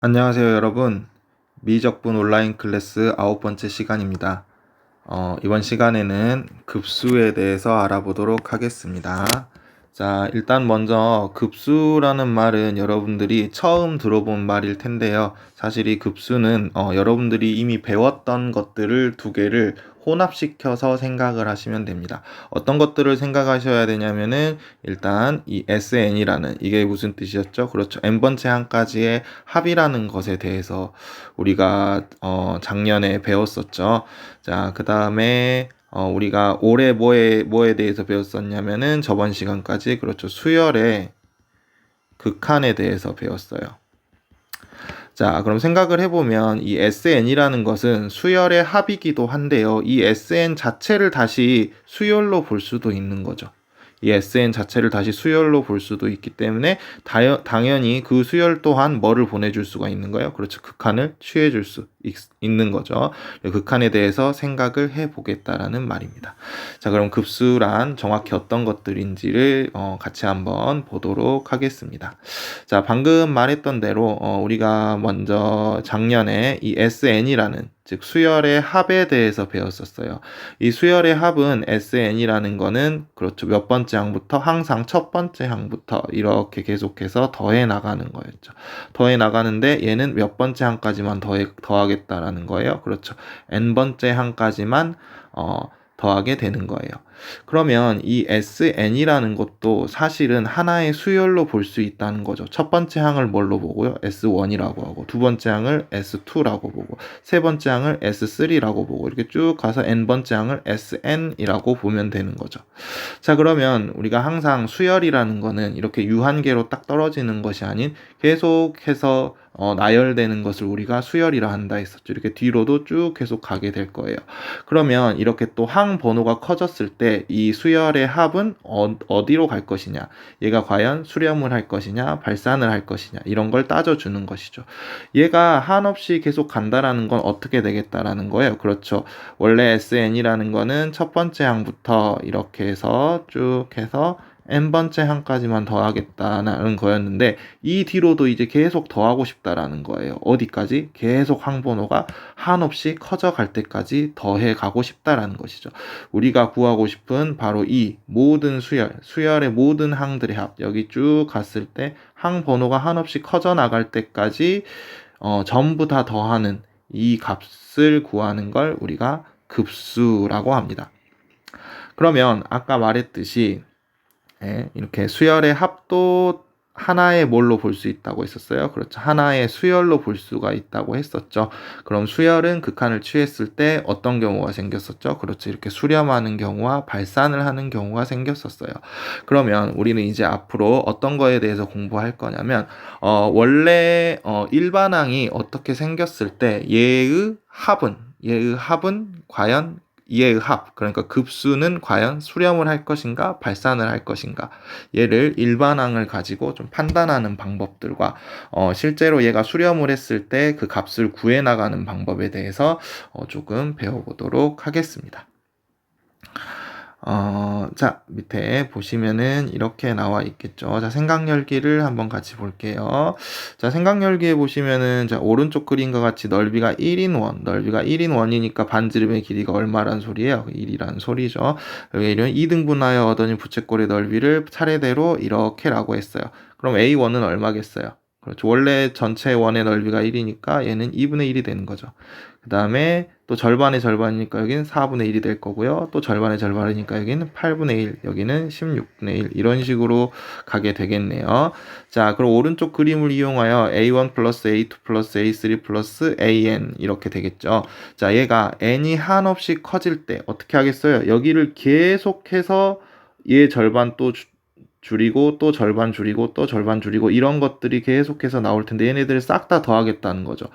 안녕하세요, 여러분. 미적분 온라인 클래스 9번째 시간입니다. 이번 시간에는 급수에 대해서 알아보도록 하겠습니다. 자, 일단 먼저 급수라는 말은 여러분들이 처음 들어본 말일 텐데요. 사실 이 급수는 여러분들이 이미 배웠던 것들을 두 개를 혼합시켜서 생각을 하시면 됩니다. 어떤 것들을 생각하셔야 되냐면은 일단 이 SN이라는 이게 무슨 뜻이었죠? 그렇죠. n번째 항까지의 합이라는 것에 대해서 우리가 작년에 배웠었죠. 자, 그 다음에 우리가 올해 뭐에 대해서 배웠었냐면은 저번 시간까지 그렇죠. 수열의 극한에 대해서 배웠어요. 자, 그럼 생각을 해보면 이 SN이라는 것은 수열의 합이기도 한데요. 이 SN 자체를 다시 수열로 볼 수도 있는 거죠. 이 SN 자체를 다시 수열로 볼 수도 있기 때문에 당연히 그 수열 또한 뭐를 보내줄 수가 있는 거예요. 그렇죠. 극한을 취해줄 수 있는 거죠. 극한에 대해서 생각을 해보겠다라는 말입니다. 자, 그럼 급수란 정확히 어떤 것들인지를 같이 한번 보도록 하겠습니다. 자, 방금 말했던 대로 우리가 먼저 작년에 이 SN이라는 즉 수열의 합에 대해서 배웠었어요. 이 수열의 합은 SN이라는 거는 그렇죠. 몇 번째 항부터 항상 첫 번째 항부터 이렇게 계속해서 더해 나가는 거였죠. 더해 나가는데 얘는 몇 번째 항까지만 더하겠다라는 거예요. 그렇죠. n번째 항까지만 더하게 되는 거예요. 그러면 이 SN이라는 것도 사실은 하나의 수열로 볼 수 있다는 거죠. 첫 번째 항을 뭘로 보고요? S1이라고 하고, 두 번째 항을 S2라고 보고, 세 번째 항을 S3라고 보고, 이렇게 쭉 가서 n번째 항을 SN이라고 보면 되는 거죠. 자, 그러면 우리가 항상 수열이라는 거는 이렇게 유한계로 딱 떨어지는 것이 아닌 계속해서 나열되는 것을 우리가 수열이라 한다 했었죠. 이렇게 뒤로도 쭉 계속 가게 될 거예요. 그러면 이렇게 또 항 번호가 커졌을 때 이 수열의 합은 어디로 갈 것이냐, 얘가 과연 수렴을 할 것이냐 발산을 할 것이냐 이런 걸 따져주는 것이죠. 얘가 한없이 계속 간다라는 건 어떻게 되겠다라는 거예요. 그렇죠. 원래 SN이라는 거는 첫 번째 항부터 이렇게 해서 쭉 해서 n번째 항까지만 더하겠다는 거였는데 이 뒤로도 이제 계속 더하고 싶다라는 거예요. 어디까지? 계속 항번호가 한없이 커져갈 때까지 더해 가고 싶다라는 것이죠. 우리가 구하고 싶은 바로 이 모든 수열의 모든 항들의 합, 여기 쭉 갔을 때 항번호가 한없이 커져 나갈 때까지 전부 다 더하는 이 값을 구하는 걸 우리가 급수라고 합니다. 그러면 아까 말했듯이 이렇게 수열의 합도 하나의 뭘로 볼 수 있다고 했었어요. 그렇죠. 하나의 수열로 볼 수가 있다고 했었죠. 그럼 수열은 극한을 취했을 때 어떤 경우가 생겼었죠? 그렇죠. 이렇게 수렴하는 경우와 발산을 하는 경우가 생겼었어요. 그러면 우리는 이제 앞으로 어떤 거에 대해서 공부할 거냐면 원래 일반항이 어떻게 생겼을 때 얘의 합은 과연 이의 합, 그러니까 급수는 과연 수렴을 할 것인가, 발산을 할 것인가. 얘를 일반항을 가지고 좀 판단하는 방법들과 실제로 얘가 수렴을 했을 때 그 값을 구해 나가는 방법에 대해서 조금 배워보도록 하겠습니다. 자, 밑에 보시면은 이렇게 나와 있겠죠. 자, 생각열기를 한번 같이 볼게요. 자, 생각열기에 보시면은, 자, 오른쪽 그림과 같이 넓이가 1인 원, 넓이가 1인 원이니까 반지름의 길이가 얼마란 소리예요? 1이란 소리죠. 여기 이런 2등분하여 얻어진 부채꼴의 넓이를 차례대로 이렇게라고 했어요. 그럼 A1은 얼마겠어요? 그렇죠. 원래 전체 원의 넓이가 1이니까 얘는 2분의 1이 되는 거죠. 그 다음에 또 절반의 절반이니까 여기는 4분의 1이 될 거고요. 또 절반의 절반이니까 여기는 8분의 1, 여기는 16분의 1 이런 식으로 가게 되겠네요. 자, 그럼 오른쪽 그림을 이용하여 A1 플러스 A2 플러스 A3 플러스 AN 이렇게 되겠죠. 자, 얘가 n이 한없이 커질 때 어떻게 하겠어요? 여기를 계속해서 얘 절반 또 줄이고 또 절반 줄이고 또 절반 줄이고 이런 것들이 계속해서 나올 텐데 얘네들을 싹 다 더하겠다는 거죠.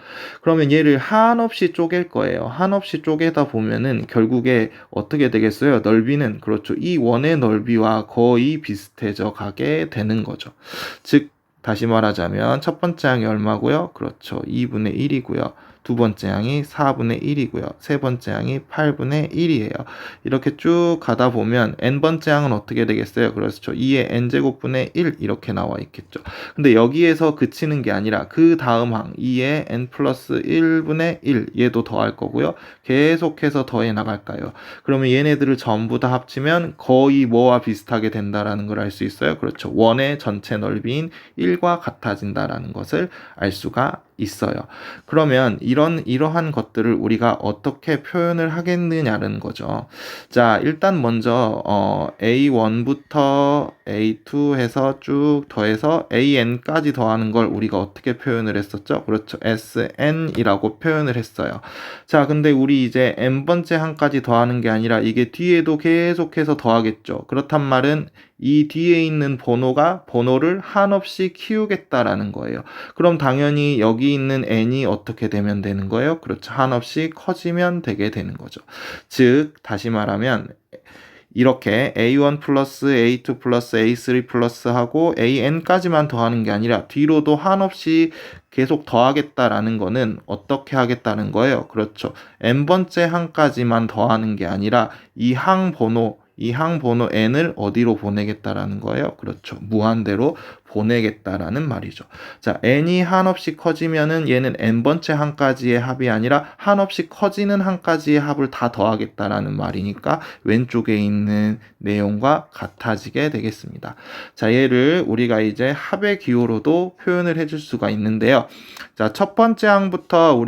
그러면 얘를 한없이 쪼갤 거예요. 한없이 쪼개다 보면은 결국에 어떻게 되겠어요? 넓이는 그렇죠. 이 원의 넓이와 거의 비슷해져 가게 되는 거죠. 즉 다시 말하자면 첫 번째 항이 얼마고요? 그렇죠. 2분의 1이고요. 두 번째 항이 4분의 1이고요. 세 번째 항이 8분의 1이에요. 이렇게 쭉 가다 보면 n번째 항은 어떻게 되겠어요? 그렇죠. 2의 n제곱분의 1 이렇게 나와 있겠죠. 근데 여기에서 그치는 게 아니라 그 다음 항 2의 n 플러스 1분의 1 얘도 더할 거고요. 계속해서 더해 나갈까요? 그러면 얘네들을 전부 다 합치면 거의 뭐와 비슷하게 된다라는 걸 알 수 있어요. 그렇죠. 원의 전체 넓이인 1과 같아진다라는 것을 알 수가 있어요. 그러면 이러한 것들을 우리가 어떻게 표현을 하겠느냐는 거죠. 자, 일단 먼저 A1부터 A2 해서 쭉 더해서 AN까지 더하는 걸 우리가 어떻게 표현을 했었죠? 그렇죠. SN이라고 표현을 했어요. 자, 근데 우리 이제 n번째 항까지 더하는 게 아니라 이게 뒤에도 계속해서 더하겠죠. 그렇단 말은 이 뒤에 있는 번호를 한없이 키우겠다라는 거예요. 그럼 당연히 여기 있는 n이 어떻게 되면 되는 거예요? 그렇죠. 한없이 커지면 되게 되는 거죠. 즉, 다시 말하면 이렇게 A1 플러스 A2 플러스 A3 플러스 하고 AN까지만 더하는 게 아니라 뒤로도 한없이 계속 더하겠다라는 거는 어떻게 하겠다는 거예요? 그렇죠. n번째 항까지만 더하는 게 아니라 이 항번호 n을 어디로 보내겠다라는 거예요? 그렇죠. 무한대로 보내겠다라는 말이죠. 자, n이 한없이 커지면은 얘는 n번째 항까지의 합이 아니라 한없이 커지는 항까지의 합을 다 더하겠다라는 말이니까 왼쪽에 있는 내용과 같아지게 되겠습니다. 자, 얘를 우리가 이제 합의 기호로도 표현을 해줄 수가 있는데요. 자, 첫 번째 항부터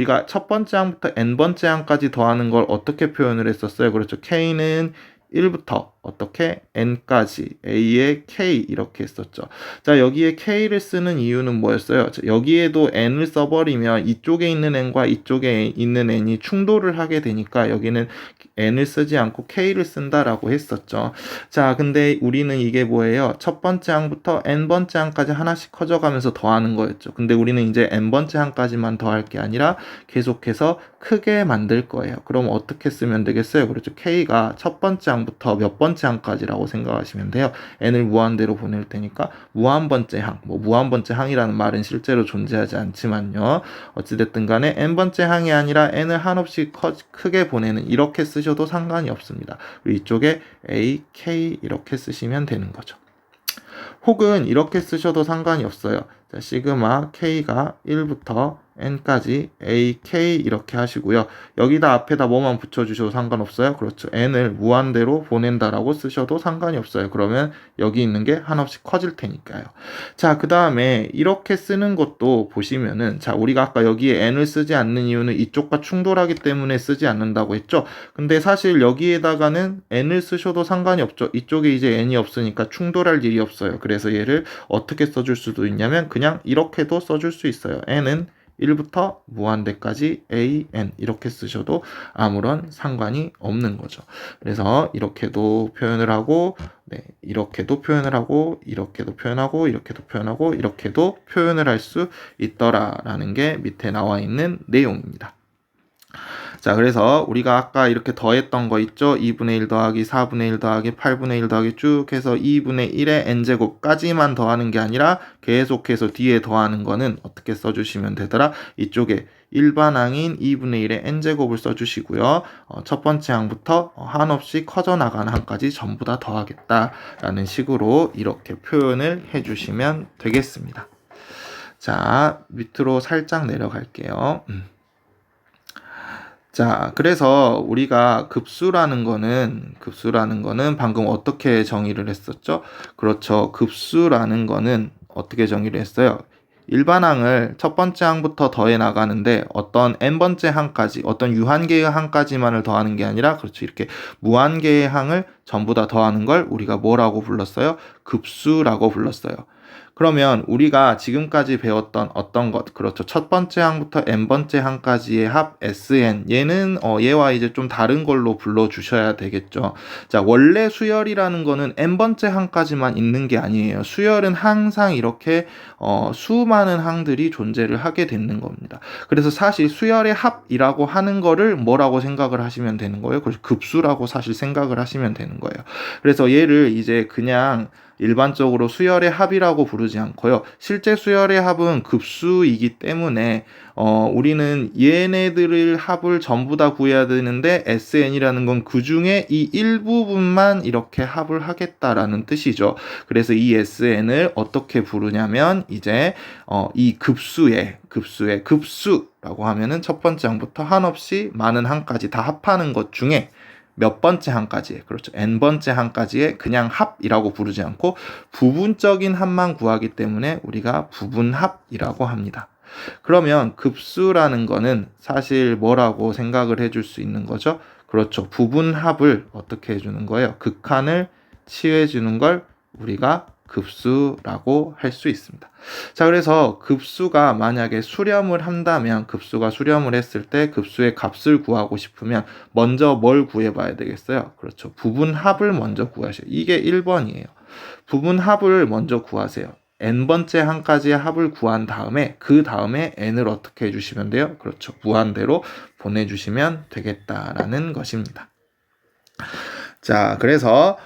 n번째 항까지 더하는 걸 어떻게 표현을 했었어요? 그렇죠. k는 1부터 어떻게 n까지 a의 k 이렇게 했었죠. 자, 여기에 k를 쓰는 이유는 뭐였어요? 자, 여기에도 n을 써버리면 이쪽에 있는 n과 이쪽에 있는 n이 충돌을 하게 되니까 여기는 n을 쓰지 않고 k를 쓴다라고 했었죠. 자, 근데 우리는 이게 뭐예요? 첫 번째 항부터 n번째 항까지 하나씩 커져가면서 더하는 거였죠. 근데 우리는 이제 n번째 항까지만 더할 게 아니라 계속해서 크게 만들 거예요. 그럼 어떻게 쓰면 되겠어요? 그렇죠. k가 첫 번째 항부터 몇 번째 항까지라고 생각하시면 돼요. n을 무한대로 보낼 테니까 무한번째 항, 무한번째 항이라는 말은 실제로 존재하지 않지만요. 어찌됐든 간에 n번째 항이 아니라 n을 한없이 크게 보내는 이렇게 쓰셔도 상관이 없습니다. 그리고 이쪽에 a, k 이렇게 쓰시면 되는 거죠. 혹은 이렇게 쓰셔도 상관이 없어요. 자, 시그마 k가 1부터 n까지 ak 이렇게 하시고요. 여기다 앞에다 뭐만 붙여주셔도 상관없어요. 그렇죠. n을 무한대로 보낸다라고 쓰셔도 상관이 없어요. 그러면 여기 있는 게 한없이 커질 테니까요. 자, 그 다음에 이렇게 쓰는 것도 보시면은 자, 우리가 아까 여기에 n을 쓰지 않는 이유는 이쪽과 충돌하기 때문에 쓰지 않는다고 했죠. 근데 사실 여기에다가는 n을 쓰셔도 상관이 없죠. 이쪽에 이제 n이 없으니까 충돌할 일이 없어요. 그래서 얘를 어떻게 써줄 수도 있냐면 그냥 이렇게도 써줄 수 있어요. n은 1부터 무한대까지 an 이렇게 쓰셔도 아무런 상관이 없는 거죠. 그래서 이렇게도 표현을 하고 이렇게도 표현을 하고 이렇게도 표현하고 이렇게도 표현하고 이렇게도 표현을 할 수 있더라라는 게 밑에 나와 있는 내용입니다. 자, 그래서 우리가 아까 이렇게 더했던 거 있죠? 2분의 1 더하기 4분의 1 더하기 8분의 1 더하기 쭉 해서 2분의 1의 n제곱까지만 더하는 게 아니라 계속해서 뒤에 더하는 거는 어떻게 써주시면 되더라? 이쪽에 일반항인 2분의 1의 n제곱을 써주시고요. 첫 번째 항부터 한없이 커져나가는 항까지 전부 다 더하겠다라는 식으로 이렇게 표현을 해주시면 되겠습니다. 자, 밑으로 살짝 내려갈게요. 자, 그래서 우리가 급수라는 거는 방금 어떻게 정의를 했었죠? 그렇죠. 급수라는 거는 어떻게 정의를 했어요? 일반항을 첫 번째 항부터 더해 나가는데 어떤 n번째 항까지, 어떤 유한계의 항까지만을 더하는 게 아니라 그렇죠. 이렇게 무한계의 항을 전부 다 더하는 걸 우리가 뭐라고 불렀어요? 급수라고 불렀어요. 그러면 우리가 지금까지 배웠던 어떤 것, 그렇죠. 첫 번째 항부터 n번째 항까지의 합 SN, 얘는 얘와 이제 좀 다른 걸로 불러주셔야 되겠죠. 자, 원래 수열이라는 거는 n번째 항까지만 있는 게 아니에요. 수열은 항상 이렇게 수많은 항들이 존재를 하게 되는 겁니다. 그래서 사실 수열의 합이라고 하는 거를 뭐라고 생각을 하시면 되는 거예요? 그래서 급수라고 사실 생각을 하시면 되는 거예요. 그래서 얘를 이제 그냥 일반적으로 수열의 합이라고 부르지 않고요. 실제 수열의 합은 급수이기 때문에 우리는 얘네들을 합을 전부 다 구해야 되는데 SN이라는 건 그 중에 이 일부분만 이렇게 합을 하겠다라는 뜻이죠. 그래서 이 SN을 어떻게 부르냐면 이제 이 급수라고 하면은 첫 번째 항부터 한없이 많은 항까지 다 합하는 것 중에 몇 번째 항까지에, 그렇죠, n번째 항까지에 그냥 합이라고 부르지 않고 부분적인 합만 구하기 때문에 우리가 부분합이라고 합니다. 그러면 급수라는 거는 사실 뭐라고 생각을 해줄 수 있는 거죠? 그렇죠. 부분합을 어떻게 해주는 거예요? 극한을 취해주는 걸 우리가 급수라고 할 수 있습니다. 자, 그래서 급수가 만약에 수렴을 한다면, 급수가 수렴을 했을 때 급수의 값을 구하고 싶으면 먼저 뭘 구해봐야 되겠어요? 그렇죠. 부분합을 먼저 구하셔요. 이게 1번이에요. 부분합을 먼저 구하세요. n번째 항까지의 합을 구한 다음에 그 다음에 n을 어떻게 해주시면 돼요? 그렇죠. 무한대로 보내주시면 되겠다라는 것입니다. 자, 그래서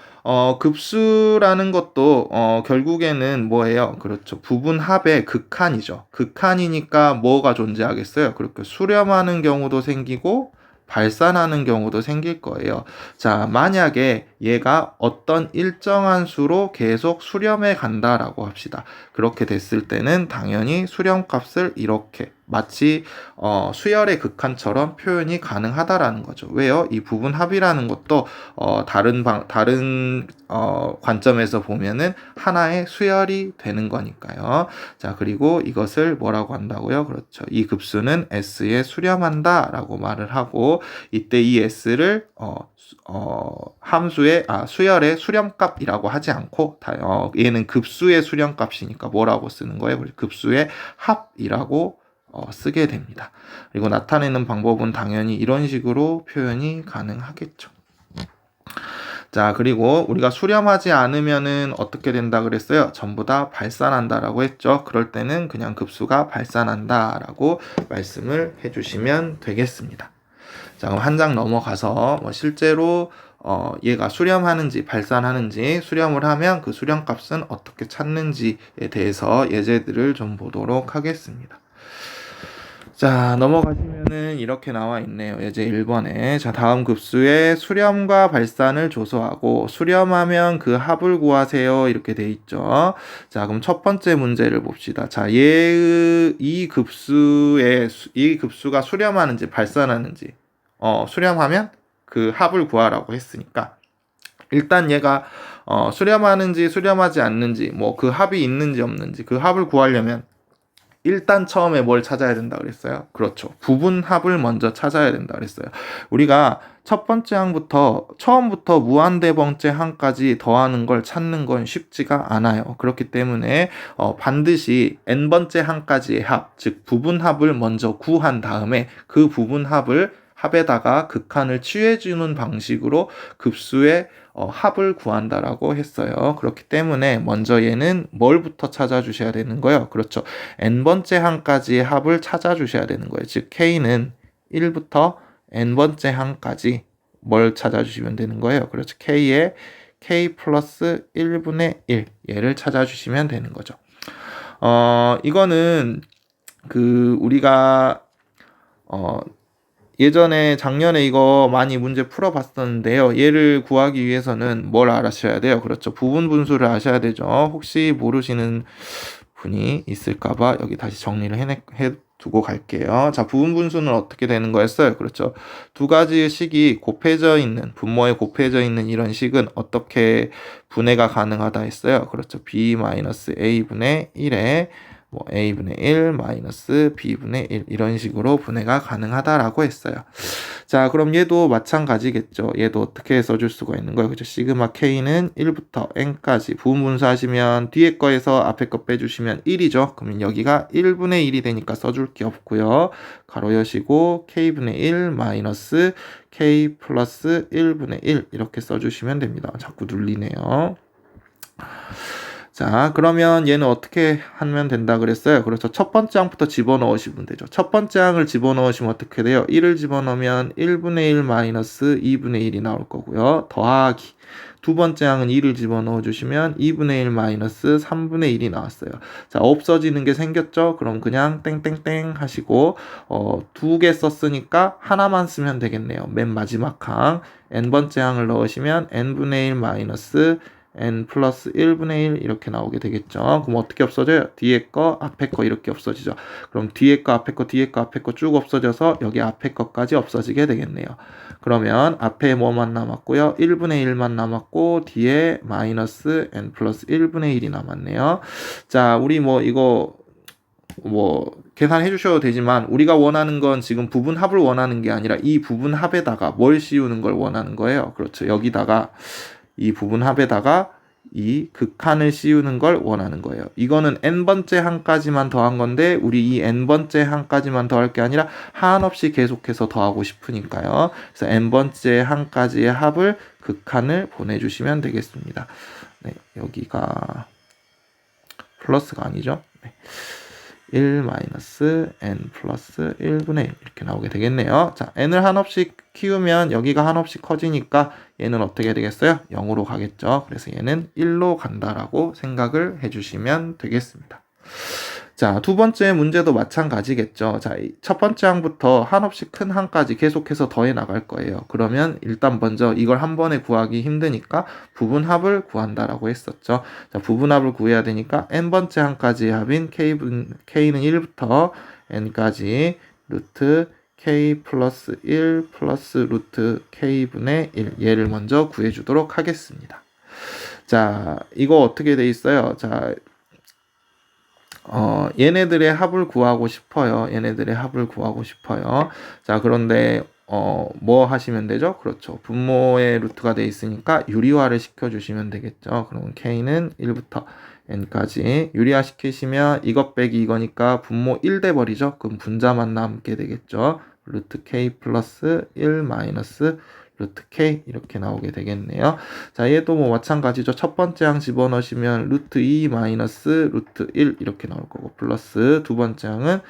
급수라는 것도 결국에는 뭐예요? 그렇죠. 부분합의 극한이죠. 극한이니까 뭐가 존재하겠어요? 그렇게 수렴하는 경우도 생기고 발산하는 경우도 생길 거예요. 자, 만약에 얘가 어떤 일정한 수로 계속 수렴해 간다라고 합시다. 그렇게 됐을 때는 당연히 수렴값을 이렇게 마치 수열의 극한처럼 표현이 가능하다라는 거죠. 왜요? 이 부분합이라는 것도 다른 관점에서 보면은 하나의 수열이 되는 거니까요. 자, 그리고 이것을 뭐라고 한다고요? 그렇죠. 이 급수는 S에 수렴한다라고 말을 하고, 이때 이 S를 수열의 수렴값이라고 하지 않고 얘는 급수의 수렴값이니까 뭐라고 쓰는 거예요? 급수의 합이라고 쓰게 됩니다. 그리고 나타내는 방법은 당연히 이런 식으로 표현이 가능하겠죠. 자, 그리고 우리가 수렴하지 않으면은 어떻게 된다 그랬어요? 전부 다 발산한다라고 했죠. 그럴 때는 그냥 급수가 발산한다라고 말씀을 해주시면 되겠습니다. 자, 그럼 한 장 넘어가서 실제로 얘가 수렴하는지 발산하는지, 수렴을 하면 그 수렴값은 어떻게 찾는지에 대해서 예제들을 좀 보도록 하겠습니다. 자, 넘어가시면은 이렇게 나와 있네요. 예제 1번에. 자, 다음 급수의 수렴과 발산을 조소하고 수렴하면 그 합을 구하세요. 이렇게 돼 있죠. 자, 그럼 첫 번째 문제를 봅시다. 자, 이 급수가 수렴하는지 발산하는지, 수렴하면 그 합을 구하라고 했으니까 일단 얘가 수렴하는지 수렴하지 않는지, 뭐 그 합이 있는지 없는지, 그 합을 구하려면 일단 처음에 뭘 찾아야 된다 그랬어요? 그렇죠. 부분합을 먼저 찾아야 된다 그랬어요. 우리가 첫 번째 항부터 처음부터 무한대번째 항까지 더하는 걸 찾는 건 쉽지가 않아요. 그렇기 때문에 반드시 n번째 항까지의 합, 즉 부분합을 먼저 구한 다음에 그 부분합을 합에다가 극한을 취해주는 방식으로 급수의 합을 구한다라고 했어요. 그렇기 때문에 먼저 얘는 뭘부터 찾아주셔야 되는 거예요? 그렇죠. n번째 항까지의 합을 찾아주셔야 되는 거예요. 즉 k는 1부터 n번째 항까지 뭘 찾아주시면 되는 거예요? 그렇죠. k의 k 플러스 1분의 1 얘를 찾아주시면 되는 거죠. 이거는 우리가 예전에 작년에 이거 많이 문제 풀어봤었는데요. 얘를 구하기 위해서는 뭘 알아셔야 돼요? 그렇죠. 부분 분수를 아셔야 되죠. 혹시 모르시는 분이 있을까봐 여기 다시 정리를 해두고 갈게요. 자, 부분 분수는 어떻게 되는 거였어요? 그렇죠. 두 가지의 식이 분모에 곱해져 있는 이런 식은 어떻게 분해가 가능하다 했어요? 그렇죠. b-a분의 1에 a분의 1 마이너스 b분의 1 이런 식으로 분해가 가능하다라고 했어요. 자, 그럼 얘도 마찬가지겠죠. 얘도 어떻게 써줄 수가 있는 거예요? 그죠? 시그마 k는 1부터 n까지 부분분수하시면 뒤에 거에서 앞에 거 빼주시면 1이죠. 그러면 여기가 1분의 1이 되니까 써줄 게 없고요. 가로 여시고 k분의 1 마이너스 k 플러스 1분의 1 이렇게 써주시면 됩니다. 자꾸 눌리네요. 자, 그러면 얘는 어떻게 하면 된다 그랬어요? 그래서 첫 번째 항부터 집어넣으시면 되죠. 첫 번째 항을 집어넣으시면 어떻게 돼요? 1을 집어넣으면 1분의 1 마이너스 2분의 1이 나올 거고요. 더하기. 두 번째 항은 2를 집어넣어 주시면 2분의 1 마이너스 3분의 1이 나왔어요. 자, 없어지는 게 생겼죠? 그럼 그냥 땡땡땡 하시고 두 개 썼으니까 하나만 쓰면 되겠네요. 맨 마지막 항 n번째 항을 넣으시면 n분의 1 마이너스 n 플러스 1분의 1 이렇게 나오게 되겠죠. 그럼 어떻게 없어져요? 뒤에 거, 앞에 거 이렇게 없어지죠. 그럼 뒤에 거, 앞에 거, 뒤에 거, 앞에 거 쭉 없어져서 여기 앞에 거까지 없어지게 되겠네요. 그러면 앞에 뭐만 남았고요? 1분의 1만 남았고 뒤에 마이너스 n 플러스 1분의 1이 남았네요. 자, 우리 이거 계산해 주셔도 되지만 우리가 원하는 건 지금 부분합을 원하는 게 아니라 이 부분합에다가 뭘 씌우는 걸 원하는 거예요. 그렇죠. 여기다가 이 부분합에다가 이 극한을 씌우는 걸 원하는 거예요. 이거는 n번째 항까지만 더한 건데 우리 이 n번째 항까지만 더할 게 아니라 한없이 계속해서 더하고 싶으니까요. 그래서 n번째 항까지의 합을 극한을 보내주시면 되겠습니다. 네, 여기가 플러스가 아니죠. 네. 1 마이너스 n 플러스 1분의 1 이렇게 나오게 되겠네요. 자, n을 한없씩 키우면 여기가 한없씩 커지니까 얘는 어떻게 되겠어요? 0으로 가겠죠. 그래서 얘는 1로 간다라고 생각을 해주시면 되겠습니다. 자, 두 번째 문제도 마찬가지겠죠. 자, 첫 번째 항부터 한없이 큰 항까지 계속해서 더해 나갈 거예요. 그러면 일단 먼저 이걸 한 번에 구하기 힘드니까 부분합을 구한다라고 했었죠. 자, 부분합을 구해야 되니까 n번째 항까지의 합인 k는 1부터 n까지 루트 k 플러스 1 플러스 루트 k분의 1 얘를 먼저 구해주도록 하겠습니다. 자, 이거 어떻게 돼 있어요? 자, 얘네들의 합을 구하고 싶어요. 얘네들의 합을 구하고 싶어요. 자, 그런데 뭐 하시면 되죠? 그렇죠. 분모의 루트가 돼 있으니까 유리화를 시켜주시면 되겠죠. 그러면 k는 1부터 n까지 유리화 시키시면 이것 빼기 이거니까 분모 1 돼버리죠. 그럼 분자만 남게 되겠죠. 루트 k 플러스 1 마이너스 루트 k 이렇게 나오게 되겠네요. 자, 얘도 마찬가지죠. 첫 번째 항 집어넣으시면 루트 2 마이너스 루트 1 이렇게 나올 거고 플러스 두 번째 항은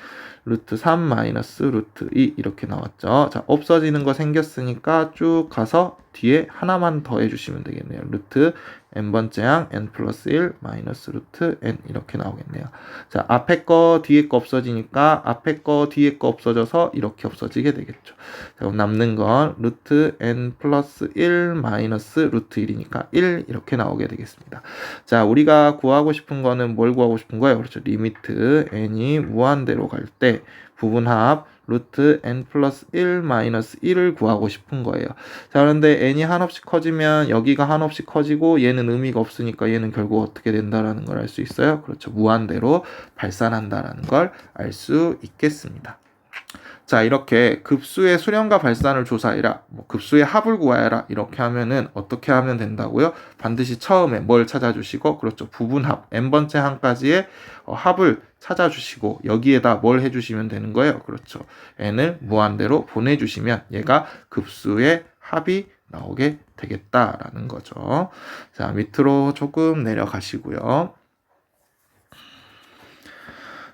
루트 3 마이너스 루트 2 이렇게 나왔죠. 자, 없어지는 거 생겼으니까 쭉 가서 뒤에 하나만 더 해주시면 되겠네요. 루트 n번째 항 n 플러스 1 마이너스 루트 n 이렇게 나오겠네요. 자, 앞에 거 뒤에 거 없어지니까 앞에 거 뒤에 거 없어져서 이렇게 없어지게 되겠죠. 자, 그럼 남는 건 루트 n 플러스 1 마이너스 루트 1이니까 1 이렇게 나오게 되겠습니다. 자, 우리가 구하고 싶은 거는 뭘 구하고 싶은 거예요? 그렇죠. 리미트 n이 무한대로 갈 때 부분합 루트 n 플러스 1 마이너스 1을 구하고 싶은 거예요. 자, 그런데 n이 한없이 커지면 여기가 한없이 커지고 얘는 의미가 없으니까 얘는 결국 어떻게 된다라는 걸 알 수 있어요. 그렇죠. 무한대로 발산한다라는 걸 알 수 있겠습니다. 자, 이렇게 급수의 수렴과 발산을 조사해라, 급수의 합을 구하여라 이렇게 하면은 어떻게 하면 된다고요? 반드시 처음에 뭘 찾아주시고, 그렇죠, 부분합 n번째 항까지의 합을 찾아주시고 여기에다 뭘 해주시면 되는 거예요. 그렇죠, n을 무한대로 보내주시면 얘가 급수의 합이 나오게 되겠다라는 거죠. 자, 밑으로 조금 내려가시고요.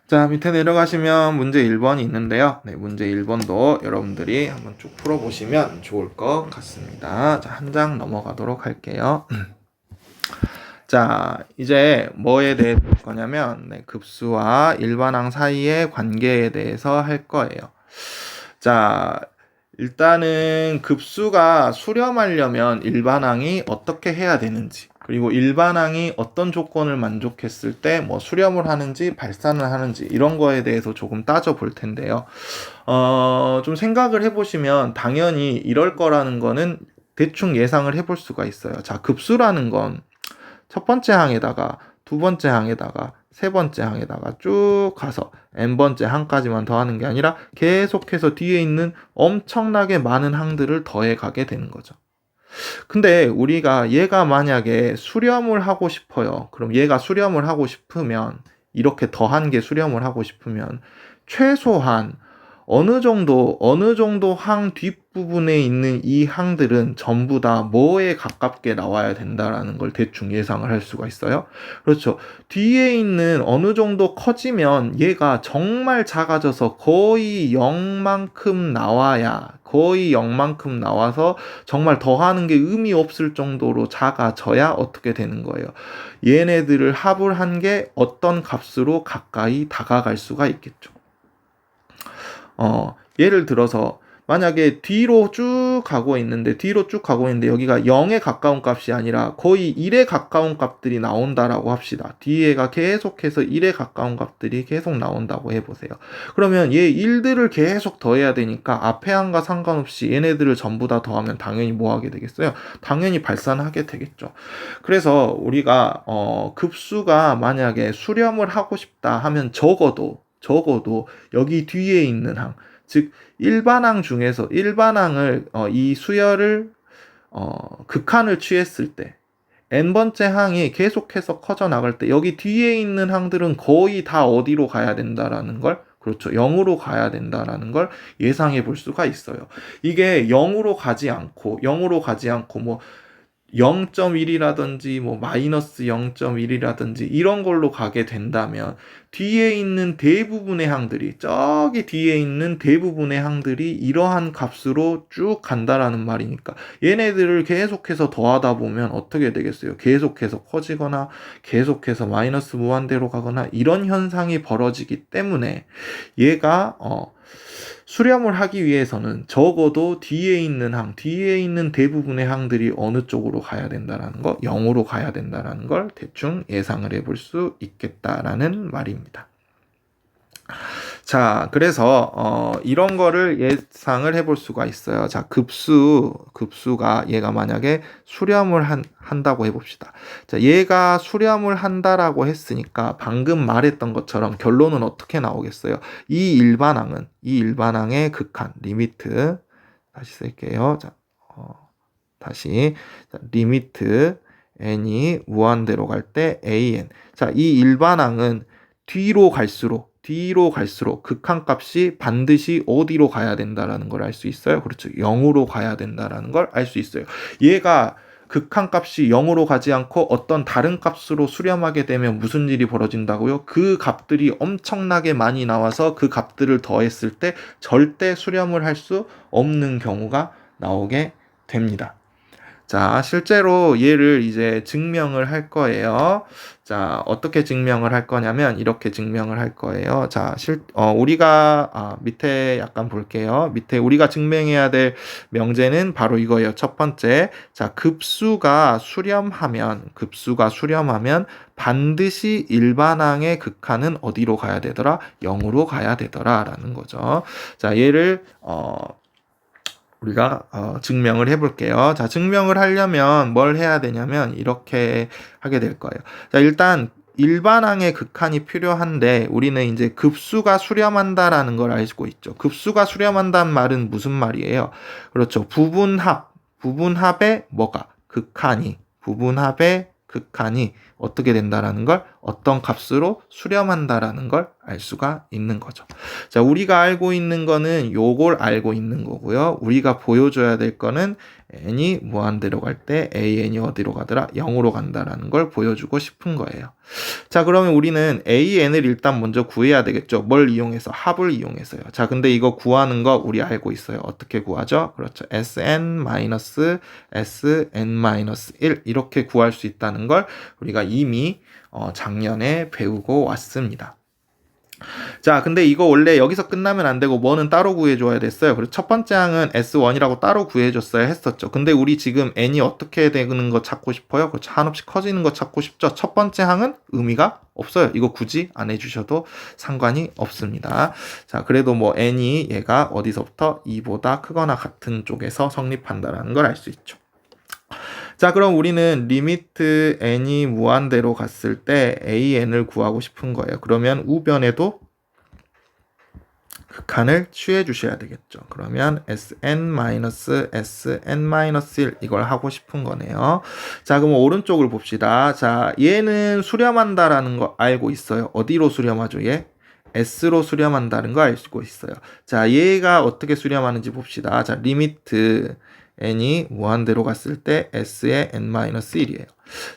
자, 밑에 내려가시면 문제 1번이 있는데요. 네, 문제 1번도 여러분들이 한번 쭉 풀어보시면 좋을 것 같습니다. 자, 한 장 넘어가도록 할게요. 자, 이제 뭐에 대해 볼 거냐면 급수와 일반항 사이의 관계에 대해서 할 거예요. 자, 일단은 급수가 수렴하려면 일반항이 어떻게 해야 되는지, 그리고 일반항이 어떤 조건을 만족했을 때 수렴을 하는지 발산을 하는지 이런 거에 대해서 조금 따져볼 텐데요. 좀 생각을 해보시면 당연히 이럴 거라는 거는 대충 예상을 해볼 수가 있어요. 자, 급수라는 건 첫 번째 항에다가 두 번째 항에다가 세 번째 항에다가 쭉 가서 n번째 항까지만 더하는 게 아니라 계속해서 뒤에 있는 엄청나게 많은 항들을 더해 가게 되는 거죠. 근데 우리가 얘가 만약에 수렴을 하고 싶어요. 그럼 얘가 수렴을 하고 싶으면, 이렇게 더한 게 수렴을 하고 싶으면 최소한 어느 정도 항 뒷부분에 있는 이 항들은 전부 다 뭐에 가깝게 나와야 된다라는 걸 대충 예상을 할 수가 있어요. 그렇죠. 뒤에 있는 어느 정도 커지면 얘가 정말 작아져서 거의 0만큼 나와서 정말 더하는 게 의미 없을 정도로 작아져야 어떻게 되는 거예요. 얘네들을 합을 한 게 어떤 값으로 가까이 다가갈 수가 있겠죠. 예를 들어서 만약에 뒤로 쭉 가고 있는데 여기가 0에 가까운 값이 아니라 거의 1에 가까운 값들이 나온다라고 합시다. 뒤에가 계속해서 1에 가까운 값들이 계속 나온다고 해보세요. 그러면 얘 1들을 계속 더해야 되니까 앞에 한과 상관없이 얘네들을 전부 다 더하면 당연히 뭐 하게 되겠어요? 당연히 발산하게 되겠죠. 그래서 우리가 급수가 만약에 수렴을 하고 싶다 하면 적어도 여기 뒤에 있는 항, 즉 일반항 중에서 일반항을 이 수열을 극한을 취했을 때 n번째 항이 계속해서 커져 나갈 때 여기 뒤에 있는 항들은 거의 다 어디로 가야 된다라는 걸, 그렇죠, 0으로 가야 된다라는 걸 예상해 볼 수가 있어요. 이게 0으로 가지 않고 뭐 0.1이라든지 뭐 마이너스 0.1이라든지 이런 걸로 가게 된다면 뒤에 있는 대부분의 항들이 이러한 값으로 쭉 간다라는 말이니까 얘네들을 계속해서 더하다 보면 어떻게 되겠어요? 계속해서 커지거나 계속해서 마이너스 무한대로 가거나 이런 현상이 벌어지기 때문에 얘가 수렴을 하기 위해서는 적어도 뒤에 있는 대부분의 항들이 어느 쪽으로 가야 된다라는 거, 0으로 가야 된다라는 걸 대충 예상을 해볼 수 있겠다라는 말입니다. 자, 그래서 이런 거를 예상을 해볼 수가 있어요. 자, 급수가 얘가 만약에 수렴을 한다고 해봅시다. 자, 얘가 수렴을 한다라고 했으니까 방금 말했던 것처럼 결론은 어떻게 나오겠어요? 이 일반항의 극한 리미트, 다시 쓸게요. 자, 다시 리미트 n이 무한대로 갈 때 an. 자, 이 일반항은 뒤로 갈수록 극한값이 반드시 어디로 가야 된다라는 걸 알 수 있어요. 그렇죠. 0으로 가야 된다라는 걸 알 수 있어요. 얘가 극한값이 0으로 가지 않고 어떤 다른 값으로 수렴하게 되면 무슨 일이 벌어진다고요? 그 값들이 엄청나게 많이 나와서 그 값들을 더했을 때 절대 수렴을 할 수 없는 경우가 나오게 됩니다. 자, 실제로 얘를 이제 증명을 할 거예요. 자, 어떻게 증명을 할 거냐면 이렇게 증명을 할 거예요. 자, 우리가 밑에 약간 볼게요. 밑에 우리가 증명해야 될 명제는 바로 이거예요. 첫 번째, 자, 급수가 수렴하면 반드시 일반항의 극한은 어디로 가야 되더라? 0으로 가야 되더라라는 거죠. 자, 얘를 우리가 증명을 해볼게요. 자, 증명을 하려면 뭘 해야 되냐면 이렇게 하게 될 거예요. 자, 일단 일반항의 극한이 필요한데 우리는 이제 급수가 수렴한다라는 걸 알고 있죠. 급수가 수렴한다는 말은 무슨 말이에요? 그렇죠. 부분합의 뭐가? 부분합의 극한이 어떻게 된다라는 걸, 어떤 값으로 수렴한다라는 걸 알 수가 있는 거죠. 자, 우리가 알고 있는 거는 요걸 알고 있는 거고요. 우리가 보여줘야 될 거는 n이 무한대로 갈 때 an이 어디로 가더라? 0으로 간다라는 걸 보여주고 싶은 거예요. 자, 그러면 우리는 an을 일단 먼저 구해야 되겠죠. 뭘 이용해서? 합을 이용해서요. 자, 근데 이거 구하는 거 우리 알고 있어요. 어떻게 구하죠? 그렇죠. sn-sn-1 이렇게 구할 수 있다는 걸 우리가 이미 작년에 배우고 왔습니다. 자, 근데 이거 원래 여기서 끝나면 안 되고 뭐는 따로 구해줘야 됐어요. 그래서 첫 번째 항은 S1이라고 따로 구해줬어야 했었죠. 근데 우리 지금 n이 어떻게 되는 거 찾고 싶어요? 그렇죠. 한없이 커지는 거 찾고 싶죠. 첫 번째 항은 의미가 없어요. 이거 굳이 안 해주셔도 상관이 없습니다. 자, 그래도 뭐 n이 얘가 어디서부터 2보다 크거나 같은 쪽에서 성립한다라는 걸 알 수 있죠. 자, 그럼 우리는 리미트 n이 무한대로 갔을 때 an을 구하고 싶은 거예요. 그러면 우변에도 극한을 취해 주셔야 되겠죠. 그러면 sn-sn-1 이걸 하고 싶은 거네요. 자, 그럼 오른쪽을 봅시다. 자, 얘는 수렴한다라는 거 알고 있어요. 어디로 수렴하죠, 얘? S로 수렴한다는 거 알고 있어요. 자, 얘가 어떻게 수렴하는지 봅시다. 자, 리미트 n이 무한대로 갔을 때 s의 n-1이에요.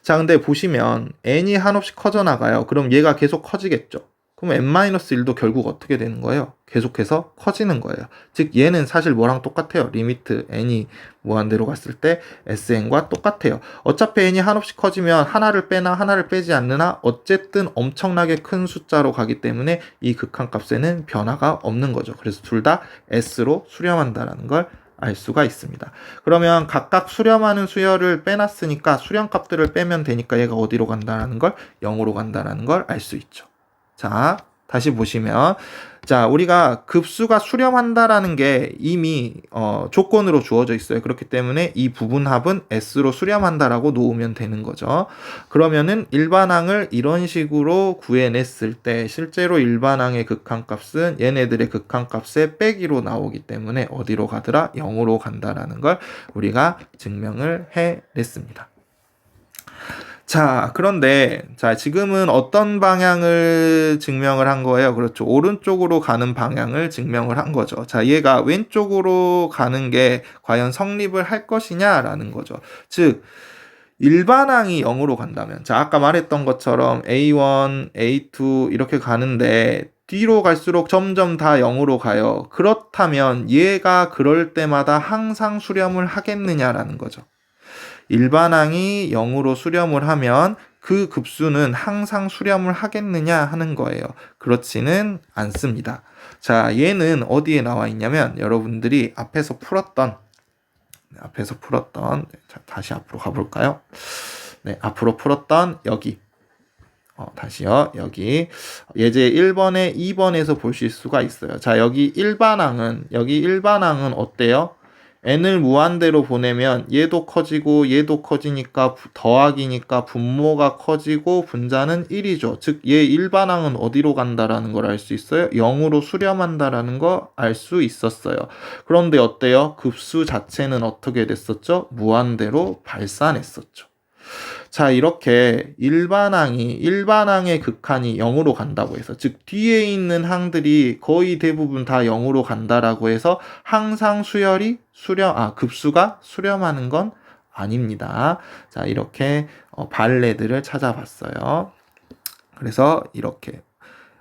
자, 근데 보시면 n이 한없이 커져 나가요. 그럼 얘가 계속 커지겠죠. 그럼 n-1도 결국 어떻게 되는 거예요? 계속해서 커지는 거예요. 즉 얘는 사실 뭐랑 똑같아요. 리미트 n이 무한대로 갔을 때 sn과 똑같아요. 어차피 n이 한없이 커지면 하나를 빼나 하나를 빼지 않느나 어쨌든 엄청나게 큰 숫자로 가기 때문에 이 극한값에는 변화가 없는 거죠. 그래서 둘 다 s로 수렴한다는 걸 알 수가 있습니다. 그러면 각각 수렴하는 수열을 빼놨으니까 수렴값들을 빼면 되니까 얘가 어디로 간다는 걸 0으로 간다는 걸 알 수 있죠. 자, 다시 보시면 자, 우리가 급수가 수렴한다라는 게 이미 조건으로 주어져 있어요. 그렇기 때문에 이 부분합은 S로 수렴한다라고 놓으면 되는 거죠. 그러면은 일반항을 이런 식으로 구해냈을 때 실제로 일반항의 극한값은 얘네들의 극한값의 빼기로 나오기 때문에 어디로 가더라? 0으로 간다라는 걸 우리가 증명을 해냈습니다. 자, 그런데, 자, 지금은 어떤 방향을 증명을 한 거예요? 그렇죠. 오른쪽으로 가는 방향을 증명을 한 거죠. 자, 얘가 왼쪽으로 가는 게 과연 성립을 할 것이냐라는 거죠. 즉, 일반항이 0으로 간다면, 자, 아까 말했던 것처럼 A1, A2 이렇게 가는데, 뒤로 갈수록 점점 다 0으로 가요. 그렇다면 얘가 그럴 때마다 항상 수렴을 하겠느냐라는 거죠. 일반항이 0으로 수렴을 하면 그 급수는 항상 수렴을 하겠느냐 하는 거예요. 그렇지는 않습니다. 자, 얘는 어디에 나와 있냐면 여러분들이 앞에서 풀었던 자, 다시 앞으로 가볼까요? 네, 앞으로 풀었던 여기 다시요. 여기 예제 1번에 2번에서 보실 수가 있어요. 자, 여기 일반항은 어때요? n을 무한대로 보내면 얘도 커지고 얘도 커지니까 더하기니까 분모가 커지고 분자는 1이죠. 즉 얘 일반항은 어디로 간다라는 걸 알 수 있어요? 0으로 수렴한다라는 거 알 수 있었어요. 그런데 어때요? 급수 자체는 어떻게 됐었죠? 무한대로 발산했었죠. 자, 이렇게 일반항의 극한이 0으로 간다고 해서, 즉 뒤에 있는 항들이 거의 대부분 다 0으로 간다라고 해서 항상 급수가 수렴하는 건 아닙니다. 자, 이렇게 발레들을 찾아봤어요. 그래서 이렇게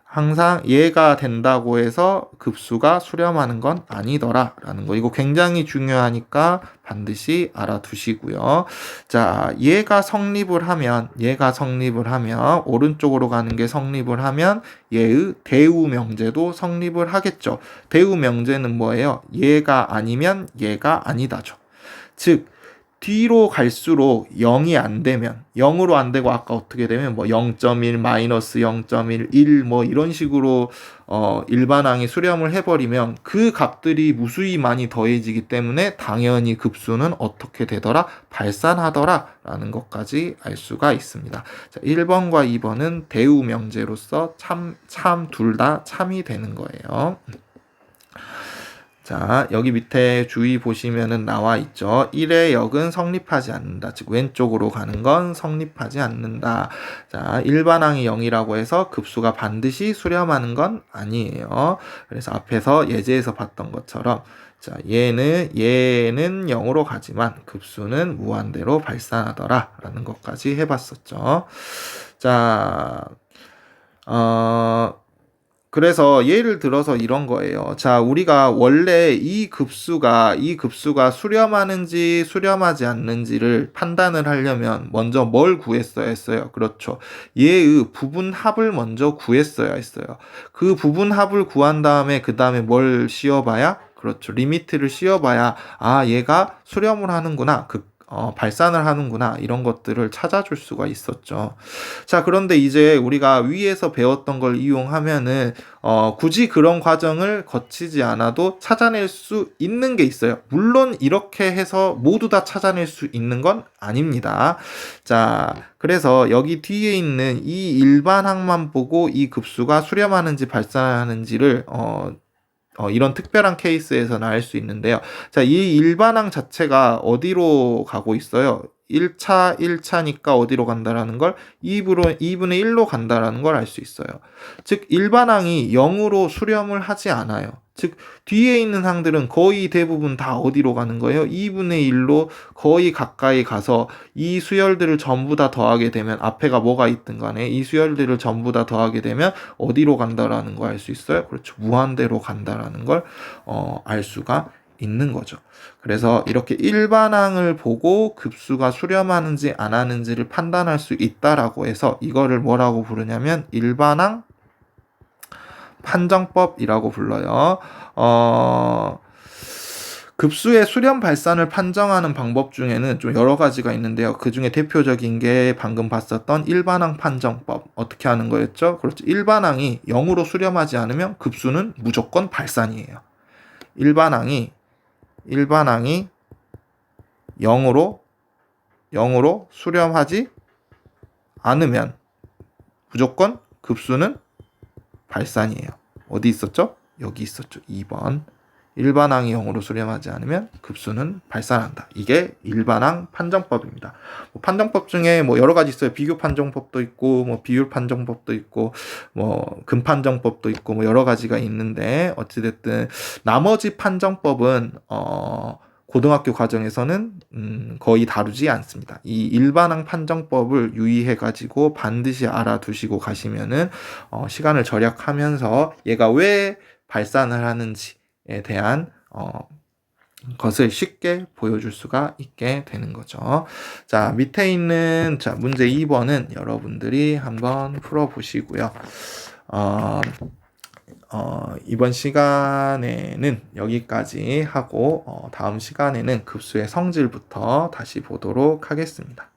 항상 얘가 된다고 해서 급수가 수렴하는 건 아니더라 라는 거. 이거 굉장히 중요하니까 반드시 알아두시고요. 자, 얘가 성립을 하면 오른쪽으로 가는 게 성립을 하면 얘의 대우명제도 성립을 하겠죠. 대우명제는 뭐예요? 얘가 아니면 얘가 아니다죠. 즉 뒤로 갈수록 0이 안 되면 0으로 안 되고 아까 어떻게 되면 뭐 0.1, 마이너스 0.1, 1 뭐 이런 식으로 일반항이 수렴을 해버리면 그 값들이 무수히 많이 더해지기 때문에 당연히 급수는 어떻게 되더라? 발산하더라 라는 것까지 알 수가 있습니다. 자, 1번과 2번은 대우 명제로서 참 둘 다 참이 되는 거예요. 자, 여기 밑에 주의 보시면은 나와 있죠. 1의 역은 성립하지 않는다. 즉 왼쪽으로 가는 건 성립하지 않는다. 자, 일반항이 0이라고 해서 급수가 반드시 수렴하는 건 아니에요. 그래서 앞에서 예제에서 봤던 것처럼 자, 얘는 0으로 가지만 급수는 무한대로 발산하더라 라는 것까지 해봤었죠. 자, 그래서 예를 들어서 이런 거예요. 자, 우리가 원래 이 급수가 수렴하는지 수렴하지 않는지를 판단을 하려면 먼저 뭘 구했어야 했어요? 그렇죠. 얘의 부분합을 먼저 구했어야 했어요. 그 부분합을 구한 다음에 그 다음에 뭘 씌워봐야? 그렇죠. 리미트를 씌워봐야 얘가 수렴을 하는구나. 발산을 하는구나 이런 것들을 찾아줄 수가 있었죠. 자, 그런데 이제 우리가 위에서 배웠던 걸 이용하면은 굳이 그런 과정을 거치지 않아도 찾아낼 수 있는 게 있어요. 물론 이렇게 해서 모두 다 찾아낼 수 있는 건 아닙니다. 자, 그래서 여기 뒤에 있는 이 일반항만 보고 이 급수가 수렴하는지 발산하는지를 이런 특별한 케이스에서는 알 수 있는데요. 자, 이 일반항 자체가 어디로 가고 있어요? 1차 1차니까 어디로 간다라는 걸 2분의 1로 간다라는 걸 알 수 있어요. 즉 일반항이 0으로 수렴을 하지 않아요. 즉 뒤에 있는 항들은 거의 대부분 다 어디로 가는 거예요? 2분의 1로 거의 가까이 가서 이 수열들을 전부 다 더하게 되면 앞에가 뭐가 있든 간에 이 수열들을 전부 다 더하게 되면 어디로 간다라는 거 알 수 있어요? 그렇죠. 무한대로 간다라는 걸 알 수가 있는 거죠. 그래서 이렇게 일반항을 보고 급수가 수렴하는지 안 하는지를 판단할 수 있다라고 해서 이거를 뭐라고 부르냐면 일반항 판정법이라고 불러요. 급수의 수렴 발산을 판정하는 방법 중에는 좀 여러 가지가 있는데요. 그 중에 대표적인 게 방금 봤었던 일반항 판정법. 어떻게 하는 거였죠? 그렇죠. 일반항이 0으로 수렴하지 않으면 급수는 무조건 발산이에요. 일반항이 0으로 수렴하지 않으면 무조건 급수는 발산이에요. 어디 있었죠? 여기 있었죠. 2번. 일반항이 0으로 수렴하지 않으면 급수는 발산한다. 이게 일반항 판정법입니다. 판정법 중에 여러 가지 있어요. 비교 판정법도 있고, 비율 판정법도 있고, 근판정법도 있고, 여러 가지가 있는데, 어찌됐든, 나머지 판정법은, 고등학교 과정에서는 거의 다루지 않습니다. 이 일반항 판정법을 유의해가지고 반드시 알아두시고 가시면은 시간을 절약하면서 얘가 왜 발산을 하는지에 대한 것을 쉽게 보여줄 수가 있게 되는 거죠. 자, 밑에 있는 문제 2번은 여러분들이 한번 풀어보시고요. 이번 시간에는 여기까지 하고 다음 시간에는 급수의 성질부터 다시 보도록 하겠습니다.